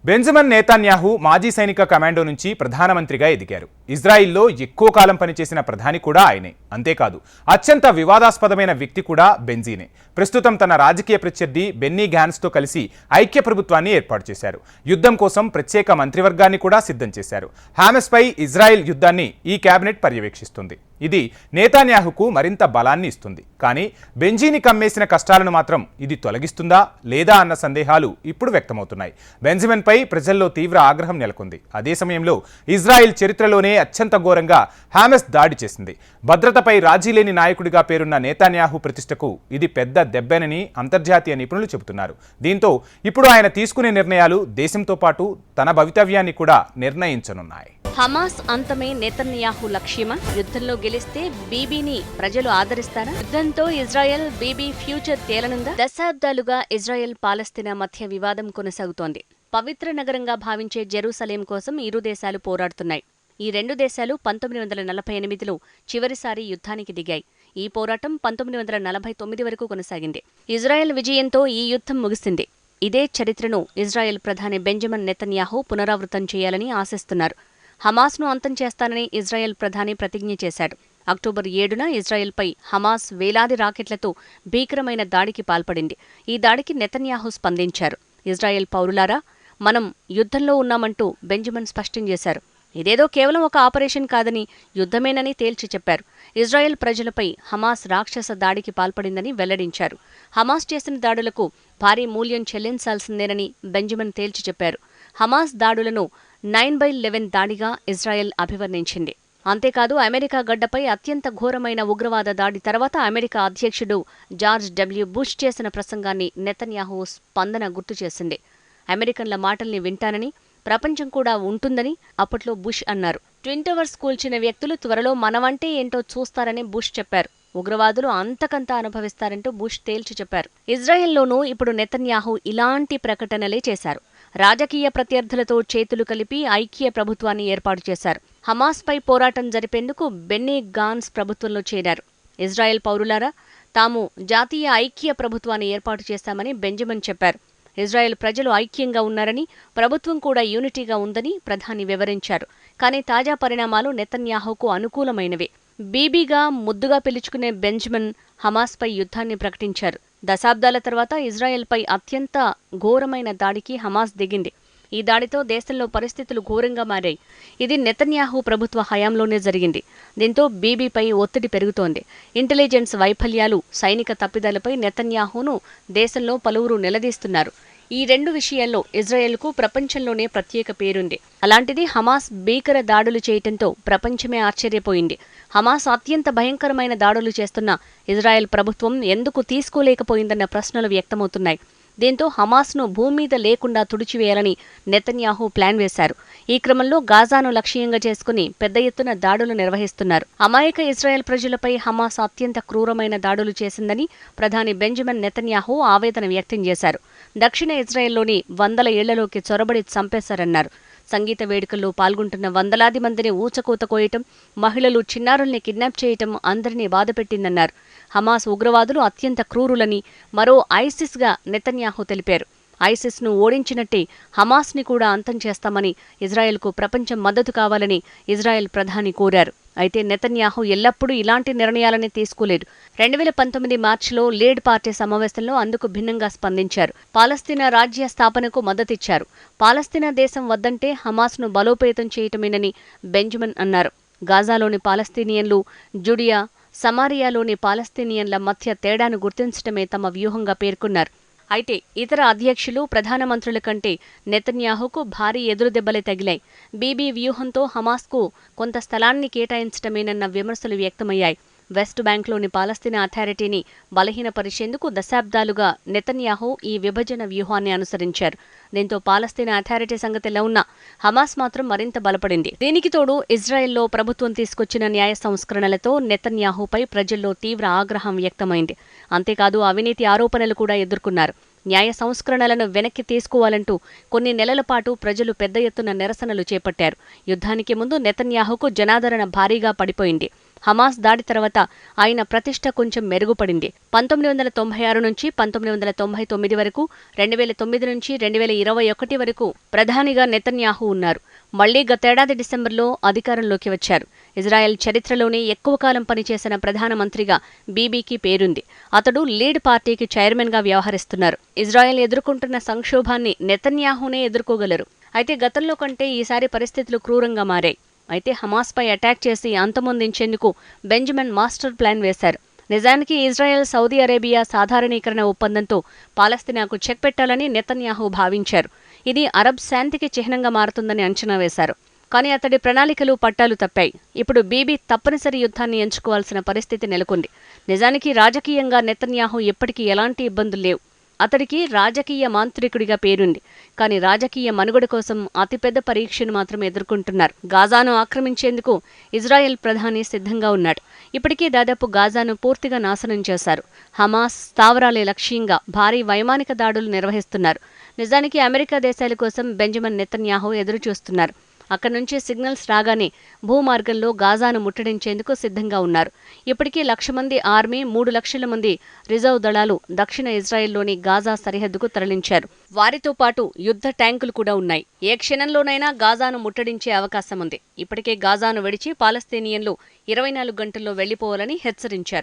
Benjamin Netanyahu మాజీ సైనిక commando నుంచి ప్రధానమంత్రిగా ఎదిగారు. ఇజ్రాయిల్లో ఎక్కువ కాలం పనిచేసిన ప్రధాని కూడా ఆయనే. అంతేకాదు అత్యంత వివాదాస్పదమైన వ్యక్తి కూడా బెంజీనే. ప్రస్తుతం తన రాజకీయ ప్రత్యర్థి బెన్నీ గాన్స్తో కలిసి ఐక్య ప్రభుత్వాన్ని ఏర్పాటు చేశారు. యుద్ధం కోసం ప్రత్యేక మంత్రివర్గాన్ని కూడా సిద్ధం చేశారు. హామస్పై ఇజ్రాయెల్ యుద్ధాన్ని ఈ కేబినెట్ పర్యవేక్షిస్తుంది. ఇది నేతన్యాహుకు మరింత బలాన్ని ఇస్తుంది. కానీ బెంజీని కమ్మేసిన కష్టాలను మాత్రం ఇది తొలగిస్తుందా లేదా అన్న సందేహాలు ఇప్పుడు వ్యక్తమవుతున్నాయి. బెంజమిన్పై ప్రజల్లో తీవ్ర ఆగ్రహం నెలకొంది. అదే సమయంలో ఇజ్రాయెల్ చరిత్రలోనే అత్యంత ఘోరంగా హామస్ దాడి చేసింది. భద్రతపై రాజీ లేని నాయకుడిగా పేరున్న నేతన్యాహు ప్రతిష్టకు ఇది పెద్ద దెబ్బేనని అంతర్జాతీయ నిపుణులు చెబుతున్నారు. దీంతో ఇప్పుడు ఆయన తీసుకునే నిర్ణయాలు దేశంతో పాటు తన భవితవ్యాన్ని కూడా నిర్ణయించనున్నాయి. Hamas అంతమే Netanyahu లక్ష్యమా? యుద్ధంలో గెలిస్తే బీబీని ప్రజలు ఆదరిస్తారా? యుద్ధంతో ఇజ్రాయెల్ బీబీ ఫ్యూచర్ తేలనుందా? దశాబ్దాలుగా ఇజ్రాయెల్ పాలస్తీనా మధ్య వివాదం కొనసాగుతోంది. పవిత్ర నగరంగా భావించే జెరూసలేం కోసం ఇరు దేశాలు పోరాడుతున్నాయి. ఈ రెండు దేశాలు 1948లో చివరిసారి యుద్ధానికి దిగాయి. ఈ పోరాటం 1949 వరకు కొనసాగింది. ఇజ్రాయెల్ విజయంతో ఈ యుద్ధం ముగిసింది. ఇదే చరిత్రను ఇజ్రాయెల్ ప్రధాని బెంజమిన్ నెతన్యాహు పునరావృతం చేయాలని ఆశిస్తున్నారు. హమాస్ను అంతం చేస్తానని ఇజ్రాయెల్ ప్రధాని ప్రతిజ్ఞ చేశాడు. అక్టోబర్ 7న ఇజ్రాయెల్పై హమాస్ వేలాది రాకెట్లతో భీకరమైన దాడికి పాల్పడింది. ఈ దాడికి నెతన్యాహు స్పందించారు. ఇజ్రాయెల్ పౌరులారా, మనం యుద్ధంలో ఉన్నామంటూ బెంజమిన్ స్పష్టం చేశారు. ఇదేదో కేవలం ఒక ఆపరేషన్ కాదని, యుద్ధమేనని తేల్చి చెప్పారు. ఇజ్రాయెల్ ప్రజలపై హమాస్ రాక్షస దాడికి పాల్పడిందని వెల్లడించారు. హమాస్ చేసిన దాడులకు భారీ మూల్యం చెల్లించాల్సిందేనని బెంజమిన్ తేల్చి చెప్పారు. హమాస్ దాడులను 9/11 దాడిగా ఇజ్రాయెల్ అభివర్ణించింది. అంతేకాదు అమెరికా గడ్డపై అత్యంత ఘోరమైన ఉగ్రవాద దాడి తర్వాత అమెరికా అధ్యక్షుడు జార్జ్ డబ్ల్యూ బుష్ చేసిన ప్రసంగాన్ని నెతన్యాహు స్పందన గుర్తు చేసింది. అమెరికన్ల మాటల్ని వింటానని, ప్రపంచం కూడా ఉంటుందని అప్పట్లో బుష్ అన్నారు. ట్విన్ టవర్స్ కూల్చిన వ్యక్తులు త్వరలో మనమంటే ఏంటో చూస్తారని బుష్ చెప్పారు. ఉగ్రవాదులు అంతకంతా అనుభవిస్తారంటూ బుష్ తేల్చి చెప్పారు. ఇజ్రాయెల్లోనూ ఇప్పుడు నెతన్యాహు ఇలాంటి ప్రకటనలే చేశారు. రాజకీయ ప్రత్యర్థులతో చేతులు కలిపి ఐక్య ప్రభుత్వాన్ని ఏర్పాటు చేశారు. హమాస్పై పోరాటం జరిపేందుకు బెన్నీ గాన్స్ ప్రభుత్వంలో చేరారు. ఇజ్రాయెల్ పౌరులారా, తాము జాతీయ ఐక్య ప్రభుత్వాన్ని ఏర్పాటు చేశామని బెంజమిన్ చెప్పారు. ఇజ్రాయెల్ ప్రజలు ఐక్యంగా ఉన్నారని, ప్రభుత్వం కూడా యూనిటీగా ఉందని ప్రధాని వివరించారు. కానీ తాజా పరిణామాలు నెతన్యాహుకు అనుకూలమైనవే. బీబీగా ముద్దుగా పిలుచుకునే బెంజమిన్ హమాస్పై యుద్ధాన్ని ప్రకటించారు. దశాబ్దాల తర్వాత ఇజ్రాయెల్పై అత్యంత ఘోరమైన దాడికి హమాస్ దిగింది. ఈ దాడితో దేశంలో పరిస్థితులు ఘోరంగా మారాయి. ఇది నెతన్యాహు ప్రభుత్వ హయాంలోనే జరిగింది. దీంతో బీబీపై ఒత్తిడి పెరుగుతోంది. ఇంటెలిజెన్స్ వైఫల్యాలు, సైనిక తప్పిదాలపై నెతన్యాహును దేశంలో పలువురు నిలదీస్తున్నారు. ఈ రెండు విషయాల్లో ఇజ్రాయెల్కు ప్రపంచంలోనే ప్రత్యేక పేరుంది. అలాంటిది హమాస్ భీకర దాడులు చేయటంతో ప్రపంచమే ఆశ్చర్యపోయింది. హమాస్ అత్యంత భయంకరమైన దాడులు చేస్తున్న ఇజ్రాయెల్ ప్రభుత్వం ఎందుకు తీసుకోలేకపోయిందన్న ప్రశ్నలు వ్యక్తమవుతున్నాయి. దీంతో హమాస్ను భూమి మీద లేకుండా తుడిచివేయాలని నెతన్యాహు ప్లాన్ వేశారు. ఈ క్రమంలో గాజాను లక్ష్యంగా చేసుకుని పెద్ద ఎత్తున దాడులు నిర్వహిస్తున్నారు. అమాయక ఇజ్రాయెల్ ప్రజలపై హమాస్ అత్యంత క్రూరమైన దాడులు చేసిందని ప్రధాని బెంజమిన్ నెతన్యాహు ఆవేదన వ్యక్తం చేశారు. దక్షిణ ఇజ్రాయెల్లోని వందల ఇళ్లలోకి చొరబడి చంపేశారన్నారు. సంగీత వేడుకల్లో పాల్గొంటున్న వందలాది మందిని ఊచకోత కోయటం, మహిళలు, చిన్నారుల్ని కిడ్నాప్ చేయటం అందరినీ బాధపెట్టిందన్నారు. హమాస్ ఉగ్రవాదులు అత్యంత క్రూరులని మరో ఐసిస్గా నెతన్యాహు తెలిపారు. ఐసిస్ను ఓడించినట్టే హమాస్ని కూడా అంతం చేస్తామని, ఇజ్రాయెల్కు ప్రపంచం మద్దతు కావాలని ఇజ్రాయెల్ ప్రధాని కోరారు. అయితే నెతన్యాహు ఎల్లప్పుడూ ఇలాంటి నిర్ణయాలని తీసుకోలేదు. 2019 మార్చిలో లీడ్ పార్టీ సమావేశంలో అందుకు భిన్నంగా స్పందించారు. పాలస్తీనా రాజ్య స్థాపనకు మద్దతిచ్చారు. పాలస్తీనా దేశం వద్దంటే హమాస్ను బలోపేతం చేయటమేనని బెంజమిన్ అన్నారు. గాజాలోని పాలస్తీనియన్లు, జుడియా, సమారియాలోని పాలస్తీనియన్ల మధ్య తేడాను గుర్తించటమే తమ వ్యూహంగా పేర్కొన్నారు. అయితే ఇతర అధ్యక్షులు, ప్రధానమంత్రుల కంటే నెతన్యాహుకు భారీ ఎదురుదెబ్బలే తగిలాయి. బీబీ వ్యూహంతో హమాస్కు కొంత స్థలాన్ని కేటాయించటమేనన్న విమర్శలు వ్యక్తమయ్యాయి. వెస్ట్ బ్యాంక్లోని పాలస్తీనా అథారిటీని బలహీనపరిచేందుకు దశాబ్దాలుగా నెతన్యాహు ఈ విభజన వ్యూహాన్ని అనుసరించారు. దీంతో పాలస్తీనా అథారిటీ సంగతిలా ఉన్న హమాస్ మాత్రం మరింత బలపడింది. దీనికి తోడు ఇజ్రాయెల్లో ప్రభుత్వం తీసుకొచ్చిన న్యాయ సంస్కరణలతో నెతన్యాహుపై ప్రజల్లో తీవ్ర ఆగ్రహం వ్యక్తమైంది. అంతేకాదు అవినీతి ఆరోపణలు కూడా ఎదుర్కొన్నారు. న్యాయ సంస్కరణలను వెనక్కి తీసుకోవాలంటూ కొన్ని నెలల పాటు ప్రజలు పెద్ద ఎత్తున నిరసనలు చేపట్టారు. యుద్ధానికి ముందు నెతన్యాహుకు జనాదరణ భారీగా పడిపోయింది. హమాస్ దాడి తర్వాత ఆయన ప్రతిష్ట కొంచెం మెరుగుపడింది. 1996 నుంచి 1999 వరకు, 2009 నుంచి 2021 వరకు ప్రధానిగా నెతన్యాహు ఉన్నారు. మళ్లీ గతేడాది డిసెంబర్లో అధికారంలోకి వచ్చారు. ఇజ్రాయెల్ చరిత్రలోనే ఎక్కువ కాలం పనిచేసిన ప్రధానమంత్రిగా బీబీకి పేరుంది. అతడు లీడ్ పార్టీకి చైర్మన్గా వ్యవహరిస్తున్నారు. ఇజ్రాయెల్ ఎదుర్కొంటున్న సంక్షోభాన్ని నెతన్యాహునే ఎదుర్కోగలరు. అయితే గతంలో కంటే ఈసారి పరిస్థితులు క్రూరంగా మారాయి. అయితే హమాస్పై అటాక్ చేసి అంతమొందించేందుకు బెంజమిన్ మాస్టర్ ప్లాన్ వేశారు. నిజానికి ఇజ్రాయెల్ సౌదీ అరేబియా సాధారణీకరణ ఒప్పందంతో పాలస్తీనాకు చెక్ పెట్టాలని నెతన్యాహు భావించారు. ఇది అరబ్ శాంతికి చిహ్నంగా మారుతుందని అంచనా వేశారు. కానీ అతడి ప్రణాళికలు పట్టాలు తప్పాయి. ఇప్పుడు బీబీ తప్పనిసరి యుద్ధాన్ని ఎంచుకోవాల్సిన పరిస్థితి నెలకొంది. నిజానికి రాజకీయంగా నెతన్యాహు ఎప్పటికీ ఎలాంటి ఇబ్బందులు లేవు. అతడికి రాజకీయ మాంత్రికుడిగా పేరుంది. కానీ రాజకీయ మనుగడ కోసం అతిపెద్ద పరీక్షను మాత్రం ఎదుర్కొంటున్నారు. గాజాను ఆక్రమించేందుకు ఇజ్రాయెల్ ప్రధాని సిద్ధంగా ఉన్నాడు. ఇప్పటికీ దాదాపు గాజాను పూర్తిగా నాశనం చేశారు. హమాస్ స్థావరాలే లక్ష్యంగా భారీ వైమానిక దాడులు నిర్వహిస్తున్నారు. నిజానికి అమెరికా దేశాల కోసం బెంజమిన్ నెతన్యాహు ఎదురుచూస్తున్నారు. అక్కడి నుంచి సిగ్నల్స్ రాగానే భూమార్గంలో గాజాను ముట్టడించేందుకు సిద్ధంగా ఉన్నారు. ఇప్పటికీ 1,00,000 మంది ఆర్మీ, 3 లక్షల మంది రిజర్వ్ దళాలు దక్షిణ ఇజ్రాయెల్లోని గాజా సరిహద్దుకు తరలించారు. వారితో పాటు యుద్ధ ట్యాంకులు కూడా ఉన్నాయి. ఏ క్షణంలోనైనా గాజాను ముట్టడించే అవకాశం ఉంది. ఇప్పటికే గాజాను విడిచి పాలస్తీనియన్లు 24 గంటల్లో వెళ్లిపోవాలని హెచ్చరించారు.